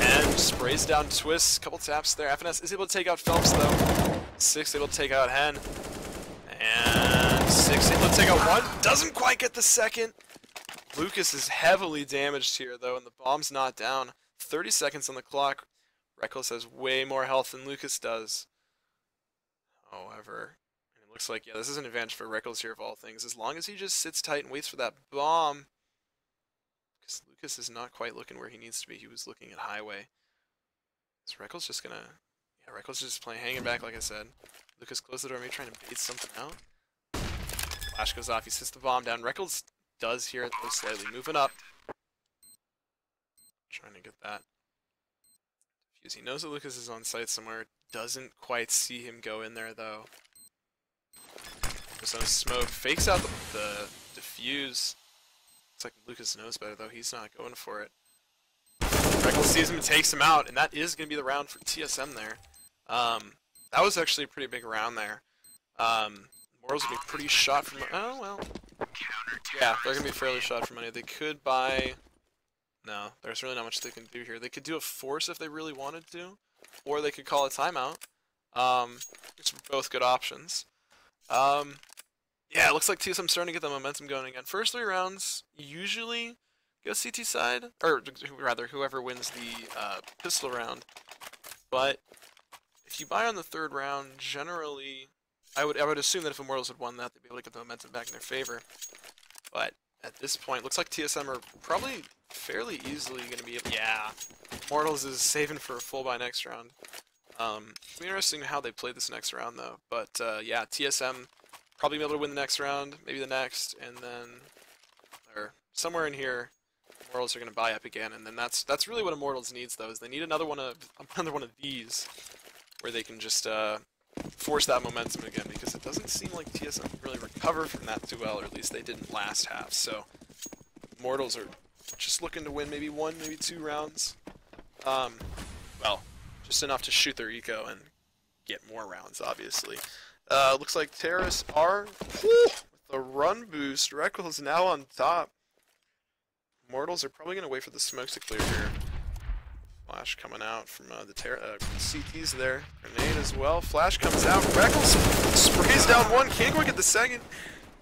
And sprays down Twist. Couple taps there. FNS is able to take out Phelps, though. Six able to take out Hen. And Six able to take out one. Doesn't quite get the second. Lucas is heavily damaged here, though, and the bomb's not down. 30 seconds on the clock. Reckless has way more health than Lucas does. However, it looks like, yeah, this is an advantage for Reckless here of all things. As long as he just sits tight and waits for that bomb. Because Lucas is not quite looking where he needs to be. He was looking at Highway. Is Reckless just gonna... Yeah, Reckless is just playing hanging back, like I said. Lucas closed the door, maybe trying to bait something out. Flash goes off, he sits the bomb down. Reckless does hear it, though, slightly. Moving up. Trying to get that. Defuse. He knows that Lucas is on site somewhere. Doesn't quite see him go in there, though. There's no smoke. Fakes out the defuse. Looks like Lucas knows better, though. He's not going for it. Reckless sees him and takes him out, and that is going to be the round for TSM there. That was actually a pretty big round there. Morals will be pretty shot from... Oh, well. Yeah, they're going to be fairly shot for money. They could buy... No, there's really not much they can do here. They could do a force if they really wanted to. Or they could call a timeout. It's both good options. Yeah, it looks like TSM starting to get the momentum going again. First 3 rounds usually go CT side, or rather, whoever wins the pistol round. But if you buy on the 3rd round, generally, I would assume that if Immortals had won that, they'd be able to get the momentum back in their favor. But at this point, looks like TSM are probably fairly easily going to be able... Yeah, Immortals is saving for a full buy next round. It'll be interesting how they play this next round, though. But yeah, TSM probably be able to win the next round, maybe the next, and then... Or somewhere in here, Immortals are going to buy up again, and then that's really what Immortals needs, though, is they need another one of these, where they can just force that momentum again, because it doesn't seem like TSM can really recover from that too well, or at least they didn't last half. So Immortals are just looking to win maybe 1, maybe 2 rounds. Well, just enough to shoot their eco and get more rounds, obviously. Looks like Terrorists are with the run boost. Reckless now on top. Immortals are probably going to wait for the smokes to clear here. Flash coming out from the CTs there. Grenade as well. Flash comes out. Reckless sprays down one. Can't quite get the second.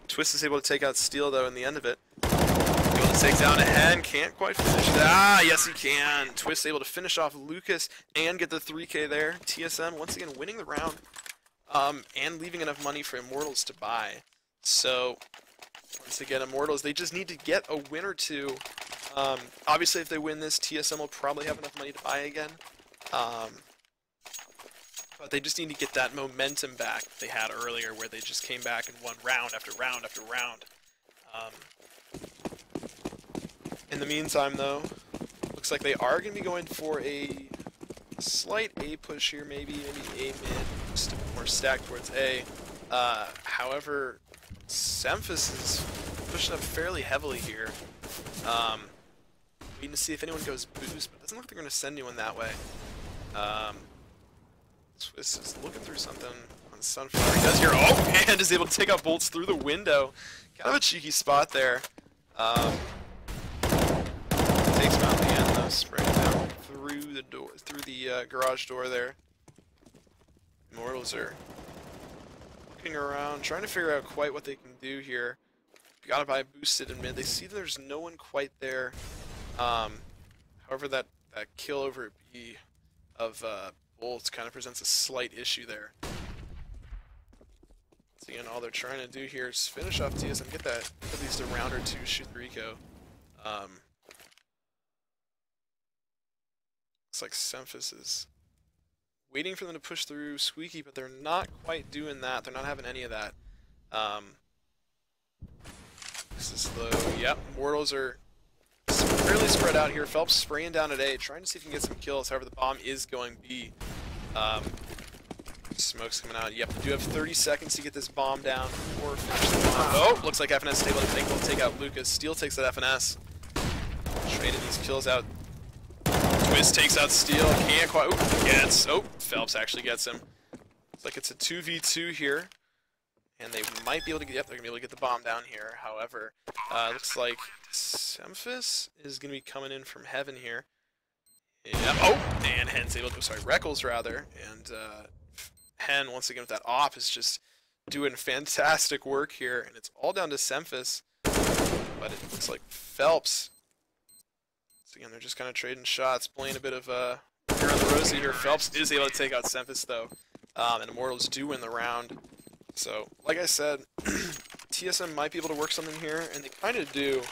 Twist is able to take out Steel, though, in the end of it. Able to take down a Hen. Can't quite finish that. Ah, yes he can. Twist able to finish off Lucas and get the 3K there. TSM once again winning the round. And leaving enough money for Immortals to buy. So, once again, Immortals, they just need to get a win or two. Obviously, if they win this, TSM will probably have enough money to buy again. But they just need to get that momentum back they had earlier, where they just came back and won round after round after round. In the meantime, though, looks like they are going to be going for a slight A push here, maybe A mid, just a bit more stacked towards A. However, Semphis is pushing up fairly heavily here. Waiting to see if anyone goes boost, but it doesn't look like they're going to send anyone that way. Swiss is looking through something on Sunflower. He does here. Oh, and is able to take out bolts through the window. Kind of a cheeky spot there. Takes him out in the end, though, spraying down through the door, through the garage door there. Immortals are looking around, trying to figure out quite what they can do here. Gotta buy boosted in mid. They see that there's no one quite there. However, that kill over at B of bolts kind of presents a slight issue there. So again, all they're trying to do here is finish off TSM, get at least a round or two, shoot the Rico. Looks like Semphis is waiting for them to push through Squeaky, but they're not quite doing that. They're not having any of that. This is slow. Yep, Immortals are fairly spread out here. Phelps spraying down at A, trying to see if he can get some kills. However, the bomb is going B. Smoke's coming out. Yep, we do have 30 seconds to get this bomb down or finish the bomb. Oh, looks like FNS is able to take out Lucas. Steel takes that FNS. Trading these kills out. Twist takes out Steel. Can't quite. Ooh, gets. Oh, Phelps actually gets him. Looks like it's a 2v2 here. And they might be able to get, yep, they're going to be able to get the bomb down here. However, looks like Semphis is going to be coming in from heaven here. Yep. Oh, and Hen's able to, sorry, Reckles rather. And Hen, once again with that op, is just doing fantastic work here. And it's all down to Semphis. But it looks like Phelps. So again, they're just kind of trading shots, playing a bit of here on the rosy here. Phelps is able to take out Semphis though. And Immortals do win the round. So, like I said, TSM might be able to work something here, and they kind of do,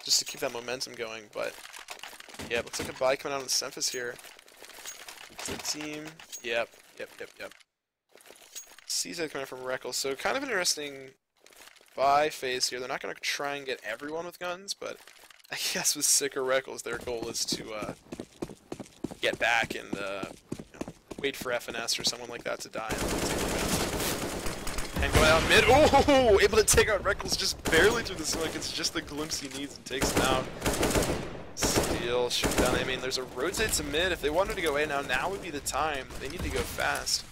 just to keep that momentum going. But yeah, it looks like a buy coming out on Semphis here. The team, yep. CZ coming from Reckles, so kind of an interesting buy phase here. They're not going to try and get everyone with guns, but I guess with Sick or Reckles, their goal is to get back and wait for FNS or someone like that to die. And going out mid, oh, able to take out Reckles just barely through the smoke. It's just the glimpse he needs and takes him out. Steel, shoot down. I mean, there's a rotate to mid. If they wanted to go A now would be the time. They need to go fast.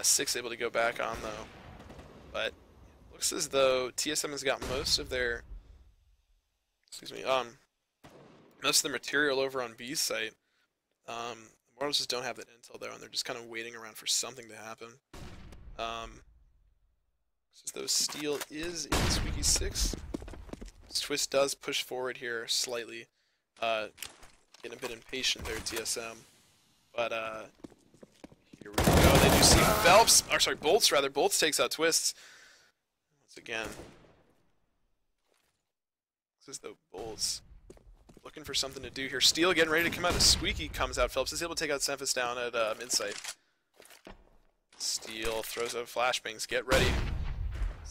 Six able to go back on though. But looks as though TSM has got most of their, most of the material over on B's site. Immortals just don't have that intel though, and they're just kind of waiting around for something to happen. As though Steel is in Squeaky 6. Twist does push forward here slightly. Getting a bit impatient there, TSM. But here we go. They do see Phelps, or sorry, Bolts rather. Bolts takes out Twists. Once again. This is the Bolts looking for something to do here. Steel getting ready to come out as Squeaky comes out. Phelps is able to take out Semphis down at mid-site. Steel throws out flashbangs. Get ready.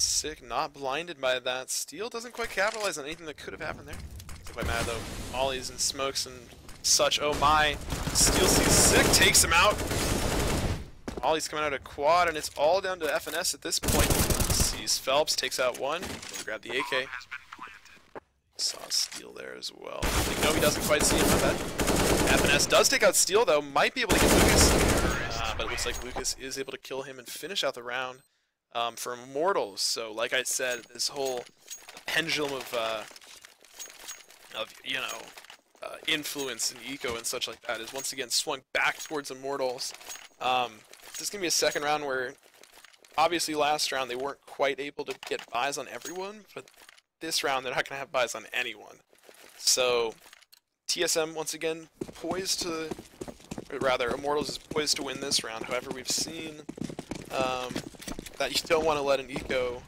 Sick, not blinded by that. Steel doesn't quite capitalize on anything that could have happened there. Not quite mad though. Ollies and smokes and such. Oh my. Steel sees Sick, takes him out. Ollie's coming out of quad, and it's all down to FNS at this point. Sees Phelps, takes out one. He'll grab the AK. Saw Steel there as well. No, he doesn't quite see him. I bet. FNS does take out Steel though. Might be able to get Lucas. But it looks like Lucas is able to kill him and finish out the round. For Immortals, so like I said, this whole pendulum of influence and eco and such like that is once again swung back towards Immortals. This is gonna be a second round where, obviously, last round they weren't quite able to get buys on everyone, but this round they're not gonna have buys on anyone. So TSM once again poised to, or rather, Immortals is poised to win this round. However, we've seen that you don't want to let an eco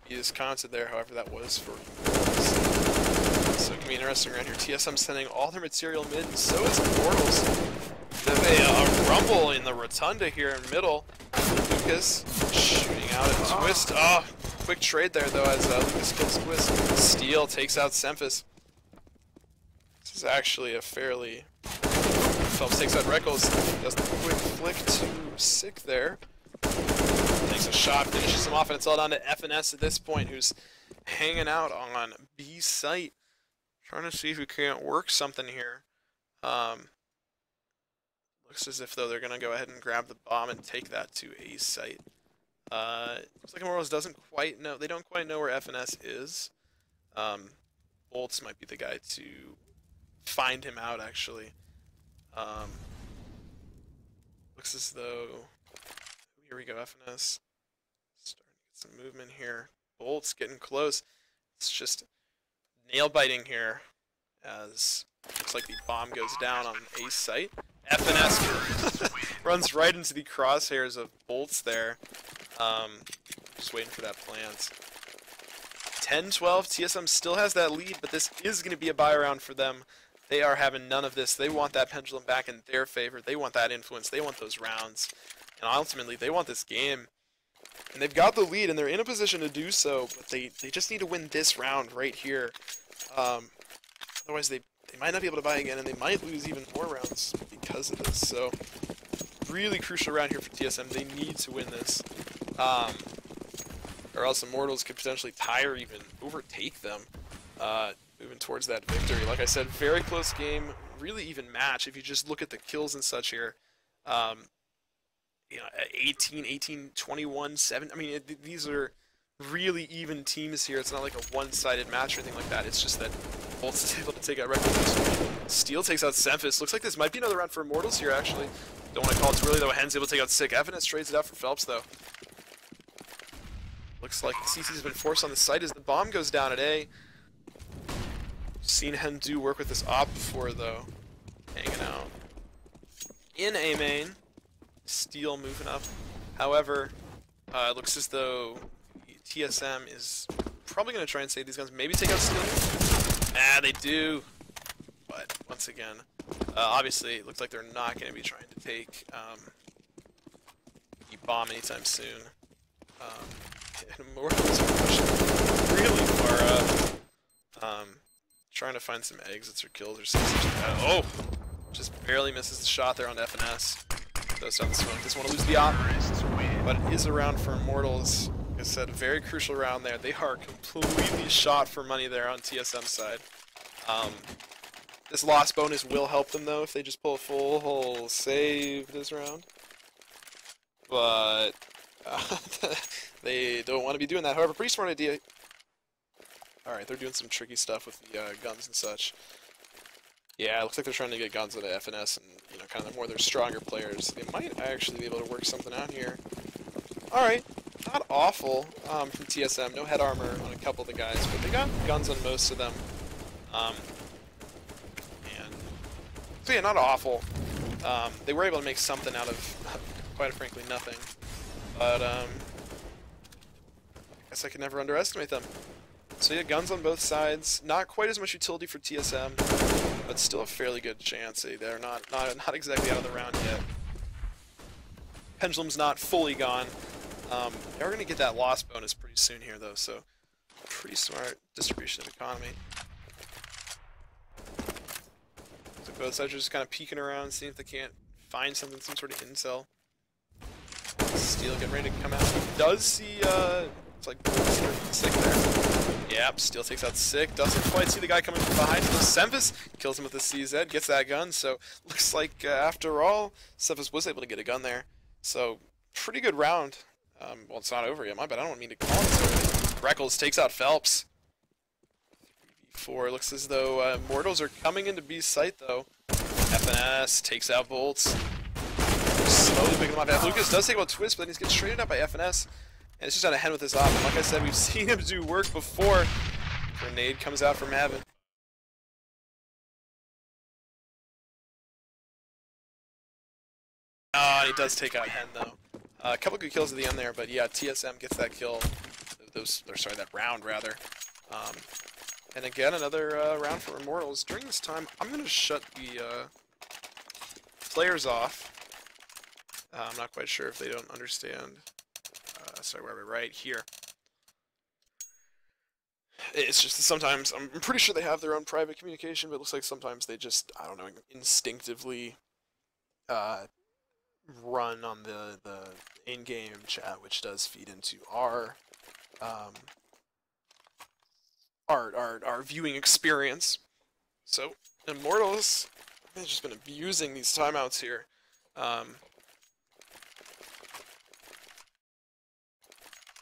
be discounted there, however that was for Immortals. So it can be interesting around here. TSM sending all their material mid, and so is Immortals. A rumble in the rotunda here in middle. Lucas shooting out at Twist. Oh, quick trade there though as Lucas kills Twist. Steel takes out Semphis. This is actually a fairly... Phelps takes out Reckles. Does the quick flick to Sick there. Takes a shot, finishes him off, and it's all down to FNS at this point, who's hanging out on B site. Trying to see if we can't work something here. Looks as if though they're gonna go ahead and grab the bomb and take that to A site. Looks like Immortals doesn't quite know. They don't quite know where FNS is. Bolts might be the guy to find him out actually. Looks as though here we go. FNS starting to get some movement here. Bolts getting close. It's just nail biting here as looks like the bomb goes down on A site. FNS runs right into the crosshairs of Bolts there. Just waiting for that plant. 10-12, TSM still has that lead, but this is going to be a buy round for them. They are having none of this. They want that pendulum back in their favor. They want that influence. They want those rounds. And ultimately, they want this game. And they've got the lead, and they're in a position to do so, but they just need to win this round right here. Otherwise, they might not be able to buy again, and they might lose even more rounds because of this. So, really crucial round here for TSM. They need to win this. Or else Immortals could potentially tie or even overtake them, moving towards that victory. Like I said, very close game, really even match. If you just look at the kills and such here, you know, 18, 21, 7. I mean, these are really even teams here. It's not like a one-sided match or anything like that. It's just that Bolts is able to take out Reckles. Steel takes out Semphis. Looks like this might be another round for Immortals here, actually. Don't want to call it too early, though. Hen's able to take out Sick. FNS trades it out for Phelps, though. Looks like the CC's been forced on the site as the bomb goes down at A. Seen Hen do work with this op before, though. Hanging out. In A main. Steel moving up. However, it looks as though TSM is probably going to try and save these guns. Maybe take out Steel. Ah, they do. But, once again, obviously, it looks like they're not going to be trying to take the bomb anytime soon. And Immortals are pushing really far up. Trying to find some exits or kills or something. Oh! Just barely misses the shot there on FNS. Goes down the smoke. Doesn't want to lose the op. But it is a round for Immortals. Like I said, a very crucial round there. They are completely shot for money there on TSM side. This loss bonus will help them though if they just pull a full save this round. But they don't want to be doing that. However, pretty smart idea. Alright, they're doing some tricky stuff with the guns and such. Yeah, it looks like they're trying to get guns into FNS and, you know, kind of more their stronger players. They might actually be able to work something out here. Alright, not awful from TSM. No head armor on a couple of the guys, but they got guns on most of them. So yeah, not awful. They were able to make something out of, quite frankly, nothing. But, I guess I can never underestimate them. So yeah, guns on both sides. Not quite as much utility for TSM, but still a fairly good chance. They're not exactly out of the round yet. Pendulum's not fully gone. They're going to get that loss bonus pretty soon here, though, so pretty smart distribution of economy. So both sides are just kind of peeking around, seeing if they can't find something, some sort of intel. Steel getting ready to come out. He does see, it's like Sick there. Yep, Steel takes out Sick. Doesn't quite see the guy coming from behind. So Semphis kills him with the CZ, gets that gun. So looks like after all, Semphis was able to get a gun there. So pretty good round. Well, it's not over yet. My bad. I don't mean to call it so early. Reckles takes out Phelps. 3v4. Looks as though Immortals are coming into B site though. FNS takes out Bolts. Slowly picking them up. Lucas does take out Twist, but then he's getting traded up by FNS. And it's just out of hand with this op. And like I said, we've seen him do work before. Grenade comes out from Heaven. Oh, and he does take out Hen though. A couple good kills at the end there, but yeah, TSM gets that kill. That round rather. And again, another round for Immortals. During this time, I'm going to shut the players off. I'm not quite sure if they don't understand. Sorry, where are we? Right here. It's just that sometimes, I'm pretty sure they have their own private communication, but it looks like sometimes they just, I don't know, instinctively run on the in-game chat, which does feed into our viewing experience. So, Immortals, they've just been abusing these timeouts here.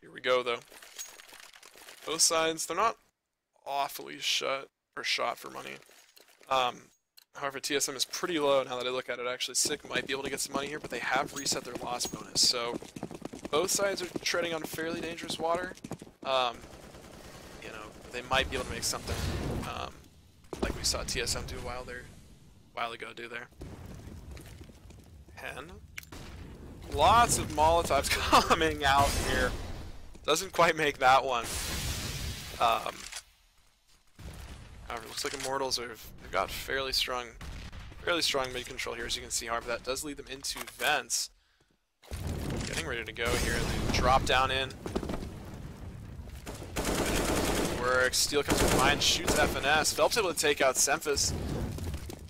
Here we go, though. Both sides, they're not awfully shot for money. However, TSM is pretty low now that I look at it. Actually, Sick might be able to get some money here, but they have reset their loss bonus. So, both sides are treading on fairly dangerous water. You know, they might be able to make something like we saw TSM do a while ago do there. Hen. Lots of Molotovs coming out here. Doesn't quite make that one. However, it looks like Immortals they've got fairly strong mid control here, as you can see. However, that does lead them into vents. Getting ready to go here. They drop down in. Works. Steel comes from behind, shoots FNS. Phelps able to take out Semphis.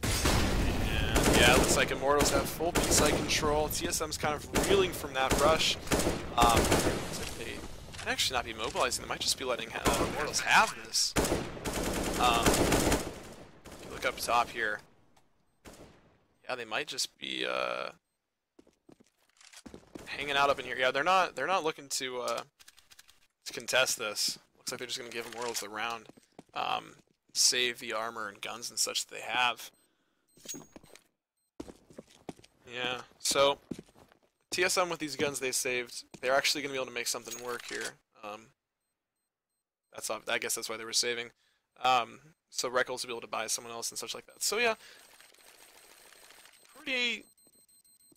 And yeah, it looks like Immortals have full B-side control. TSM's kind of reeling from that rush. Looks like they might actually not be mobilizing. They might just be letting Immortals have this. If you look up top here, yeah, they might just be hanging out up in here. Yeah, they're not looking to contest this. Looks like they're just gonna give Immortals the round, save the armor and guns and such that they have. Yeah, so TSM with these guns they saved, they're actually gonna be able to make something work here. I guess that's why they were saving. So Reckles will be able to buy someone else and such like that. So yeah, pretty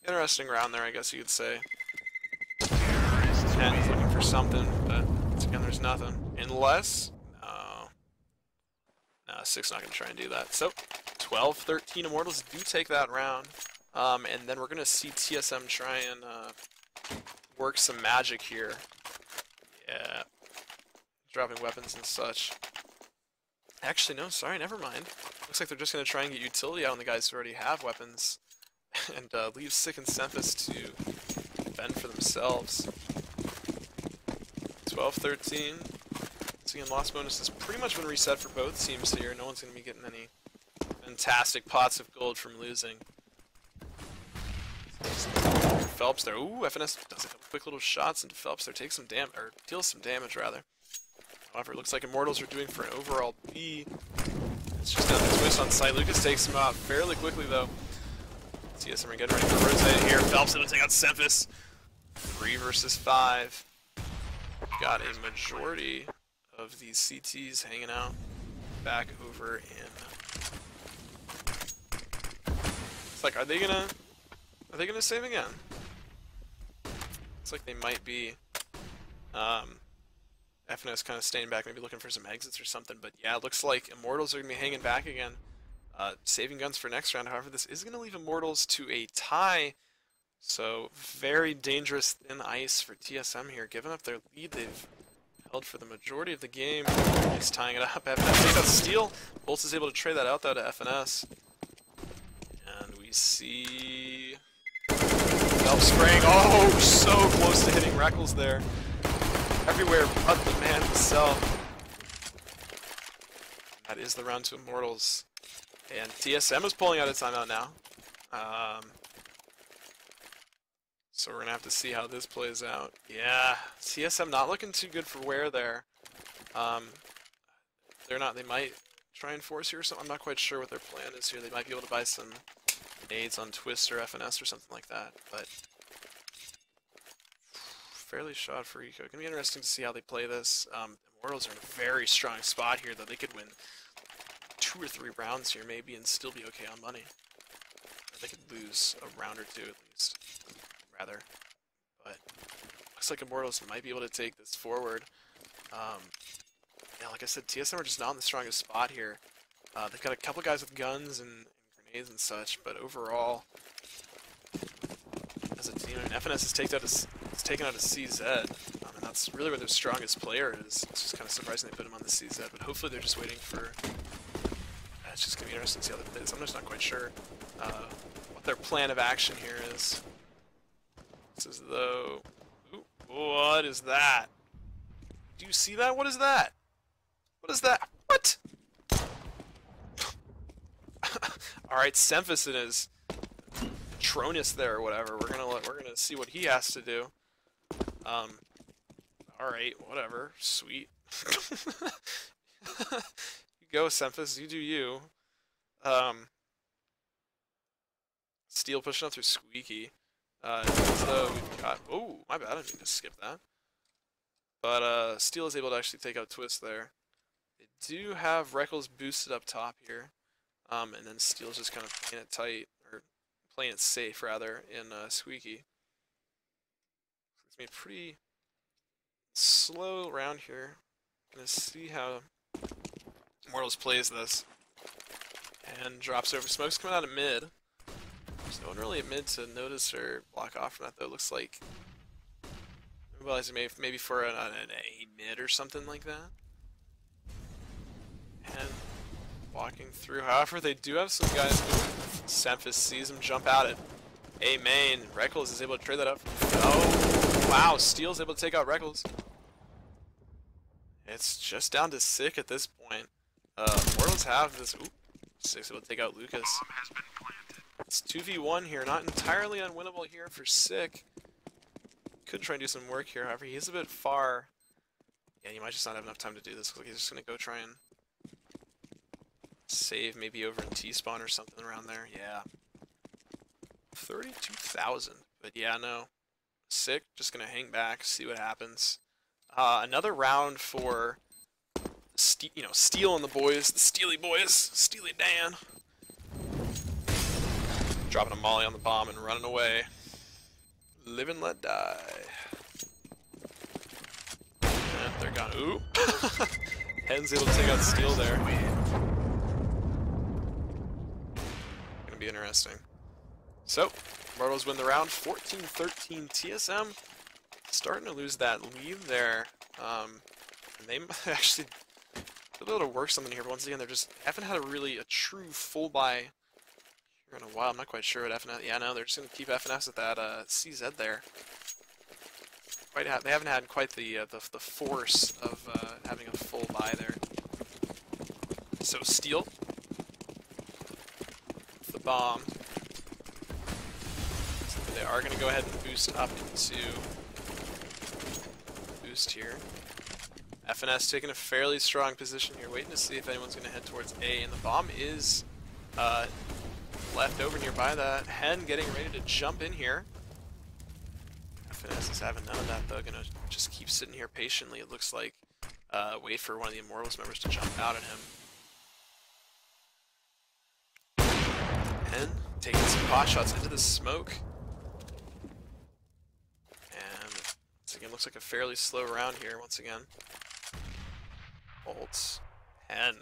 interesting round there, I guess you could say. 10 is looking for something, but once again, there's nothing. Unless, no, 6 not gonna try and do that. So 12-13 Immortals do take that round, and then we're gonna see TSM try and work some magic here. Yeah, dropping weapons and such. Actually, no, sorry, never mind. Looks like they're just going to try and get utility out on the guys who already have weapons and leave Sick and Semphis to fend for themselves. 12-13. Seeing loss bonus has pretty much been reset for both teams here. No one's going to be getting any fantastic pots of gold from losing. Phelps there. Ooh, FNS does a couple quick little shots into Phelps there. Takes some damage, or deals some damage rather. However, it looks like Immortals are doing for an overall B. It's just got the twist on site. Lucas takes him out fairly quickly, though. TSM are getting ready for rotate here. Phelps able to take out Semphis. 3 versus 5. Got a majority of these CTs hanging out back over in. It's like, are they gonna save again? Looks like they might be. FNS kind of staying back, maybe looking for some exits or something, but yeah, it looks like Immortals are going to be hanging back again. Saving guns for next round, however, this is going to leave Immortals to a tie, so very dangerous thin ice for TSM here. Giving up their lead, they've held for the majority of the game. He's tying it up. FNS takes out Steel. Bolts is able to trade that out though to FNS. And we see Phelps spraying. Oh, so close to hitting Reckles there. Everywhere but the man himself. That is the round to Immortals. And TSM is pulling out of timeout now. So we're going to have to see how this plays out. Yeah, TSM not looking too good for wear there. They're not, they might try and force here or something. I'm not quite sure what their plan is here. They might be able to buy some nades on Twist or FNS or something like that. But fairly shot for Eco. Gonna be interesting to see how they play this. Immortals are in a very strong spot here, though. They could win 2 or 3 rounds here, maybe, and still be okay on money. Or they could lose a round or 2 at least, rather. But looks like Immortals might be able to take this forward. Yeah, like I said, TSM are just not in the strongest spot here. They've got a couple guys with guns and grenades and such, but overall, as a team, FNS has taken out a CZ, and that's really where their strongest player is. It's just kind of surprising they put him on the CZ, but hopefully they're just waiting for... it's just going to be interesting to see how they play this. I'm just not quite sure what their plan of action here is. It's as though... Ooh, what is that? Do you see that? What is that? What is that? What? Alright, Semphis and his Patronus there or whatever. We're gonna see what he has to do. Alright, whatever. Sweet. You go, Semphis, you do you. Steel pushing up through Squeaky. So we've got... Oh, my bad, I didn't mean to skip that. But Steel is able to actually take out Twist there. They do have Reckles boosted up top here. And then Steel's just kind of playing it tight, or playing it safe rather, in Squeaky. It's been a pretty slow round here. Gonna see how Immortals plays this. And drops over. Smoke's coming out of mid. There's no one really at mid to notice or block off from that though. Looks like maybe for an A mid or something like that. And walking through. However, they do have some guys. Semphis sees him jump out at A main. Reckles is able to trade that up. Oh, wow. Steel's able to take out Reckles. It's just down to Sick at this point. Immortals have this. Ooh, Sick's able to take out Lucas. It's 2v1 here. Not entirely unwinnable here for Sick. Could try and do some work here. However, he is a bit far. Yeah, he might just not have enough time to do this. Looks like he's just going to go try and save maybe over in T-spawn or something around there. Yeah. 32,000. But yeah, no. Sick. Just going to hang back, see what happens. Another round for Steel and the boys. The Steely boys. Steely Dan. Dropping a molly on the bomb and running away. Live and let die. And they're gone. Ooh. Hen's able to take out Steel there. Gonna be interesting. So, Immortals win the round. 14-13 TSM. Starting to lose that lead there. And they might actually be able to work something here. But once again, haven't had a true full buy here in a while. I'm not quite sure what FNS... Yeah, no, they're just going to keep FNS at that CZ there. They haven't had quite the force of having a full buy there. So Steel. The bomb. So they are going to go ahead and boost up into... Boost here. FNS taking a fairly strong position here, waiting to see if anyone's going to head towards A, and the bomb is left over nearby that. Hen getting ready to jump in here. FNS is having none of that though, gonna just keep sitting here patiently, it looks like. Wait for one of the Immortals members to jump out at him. Hen taking some pot shots into the smoke. And once again, looks like a fairly slow round here once again. Bolts. Hen.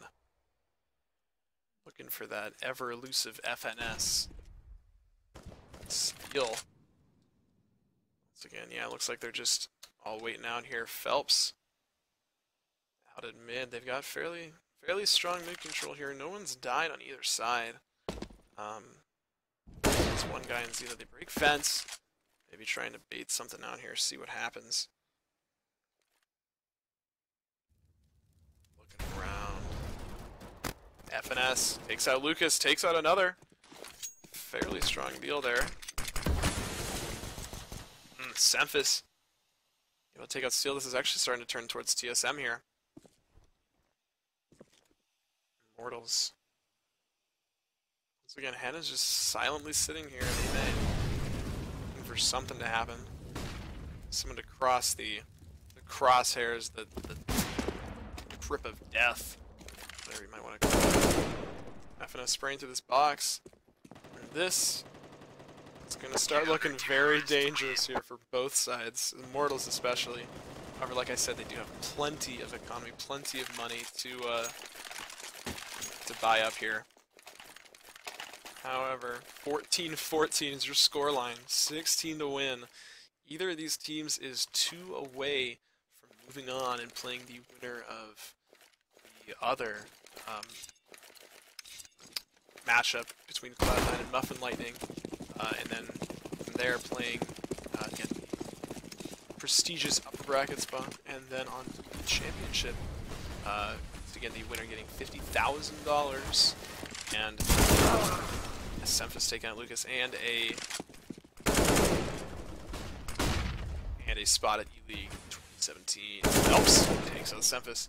Looking for that ever-elusive FNS. Steel. Once again, yeah, it looks like they're just all waiting out here. Phelps. Out at mid. They've got fairly strong mid control here. No one's died on either side. There's one guy in Z that they break fence. Maybe trying to bait something out here, see what happens. Looking around. FNS takes out Lucas, takes out another. Fairly strong deal there. Semphis. Able to take out Steel. This is actually starting to turn towards TSM here. Immortals. Once again, Hannah's just silently sitting here in the main, looking for something to happen. Someone to cross the crosshairs, the grip of death. Whatever you might want to call it. FNS spraying through this box. And this is going to start looking very dangerous here for both sides, Immortals especially. However, like I said, they do have plenty of economy, plenty of money to buy up here. However, 14-14 is your scoreline, 16 to win. Either of these teams is 2 away from moving on and playing the winner of the other matchup between Cloud9 and Muffin Lightning, and then from there playing again prestigious upper bracket spot, and then on to the championship. Again, the winner getting $50,000, and Semphis taking out Lucas, and a spot at Eleague 2017. Helps takes out Semphis.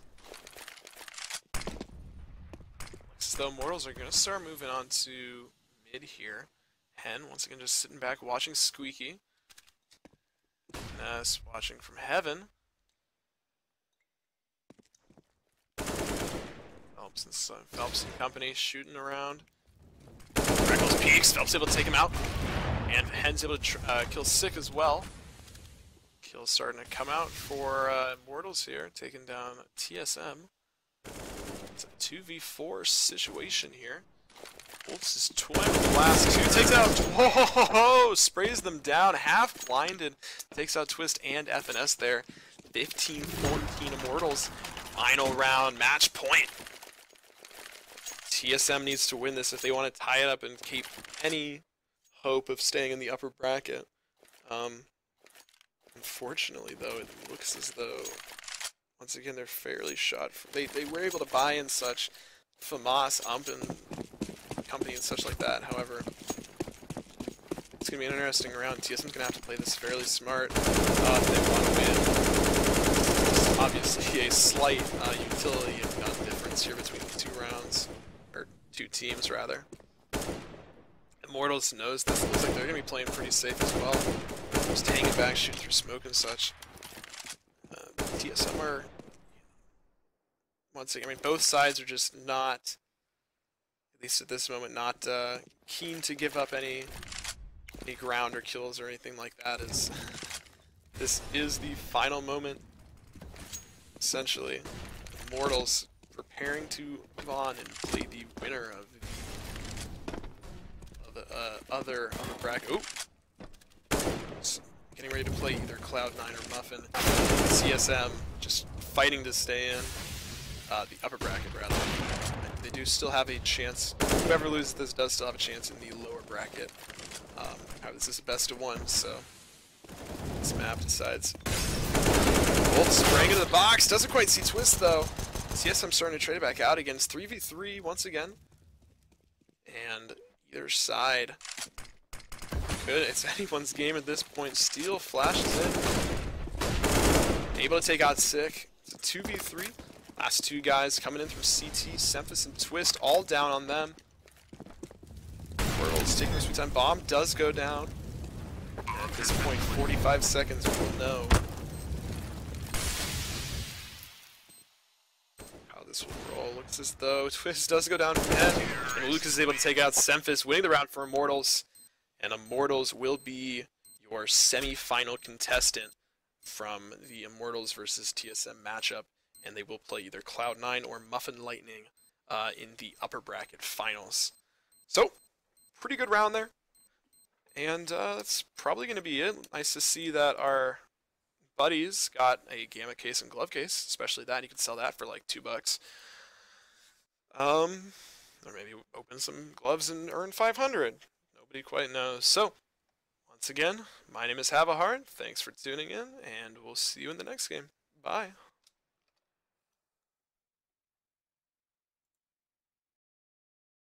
Looks as though Immortals are going to start moving on to mid here. Hen once again just sitting back watching Squeaky. Ness watching from heaven. Phelps and company shooting around. Freckles peeks. Phelps able to take him out, and Hen's able to kill Sick as well. Kills starting to come out for Immortals here, taking down TSM. It's a 2v4 situation here. Wolf's his twin with the last two. Takes out. Whoa! Sprays them down. Half blinded. Takes out Twist and FNS there. 15-14 Immortals. Final round. Match point. TSM needs to win this if they want to tie it up and keep any hope of staying in the upper bracket. Unfortunately, though, it looks as though once again they're fairly shot. They were able to buy in such FAMAS, and company and such like that. However, it's going to be an interesting round. TSM's going to have to play this fairly smart if they want to win. There's obviously a slight utility and difference here between the two rounds, or two teams rather. Immortals knows this. Looks like they're going to be playing pretty safe as well. Just hanging back, shooting through smoke and such. TSM are, once again, I mean, both sides are just not, at least at this moment, not keen to give up any ground or kills or anything like that. This is the final moment, essentially. Immortals preparing to move on and play the winner of the other bracket. Oop. Getting ready to play either Cloud9 or Muffin. CSM just fighting to stay in the upper bracket, rather. They do still have a chance. Whoever loses this does still have a chance in the lower bracket. This is a best of one, so this map decides. Bolt spraying into the box. Doesn't quite see Twist, though. CSM starting to trade it back out again. It's 3v3 once again. And either side. Good, it's anyone's game at this point. Steel flashes in. Able to take out Sick. It's a 2v3. Last two guys coming in from CT, Semphis and Twist, all down on them. World's taking their sweet time. Bomb does go down. And at this point, 45 seconds, we'll know how this will roll. Looks as though Twist does go down from Hen, and Lucas is able to take out Semphis, winning the round for Immortals. And Immortals will be your semi-final contestant from the Immortals versus TSM matchup, and they will play either Cloud9 or Muffin Lightning in the upper bracket finals. So, pretty good round there, and that's probably going to be it. Nice to see that our buddies got a Gamma case and glove case, especially that. You can sell that for like $2. Or maybe open some gloves and earn 500. Nobody quite knows. So, once again, my name is Have a Heart. Thanks for tuning in, and we'll see you in the next game. Bye.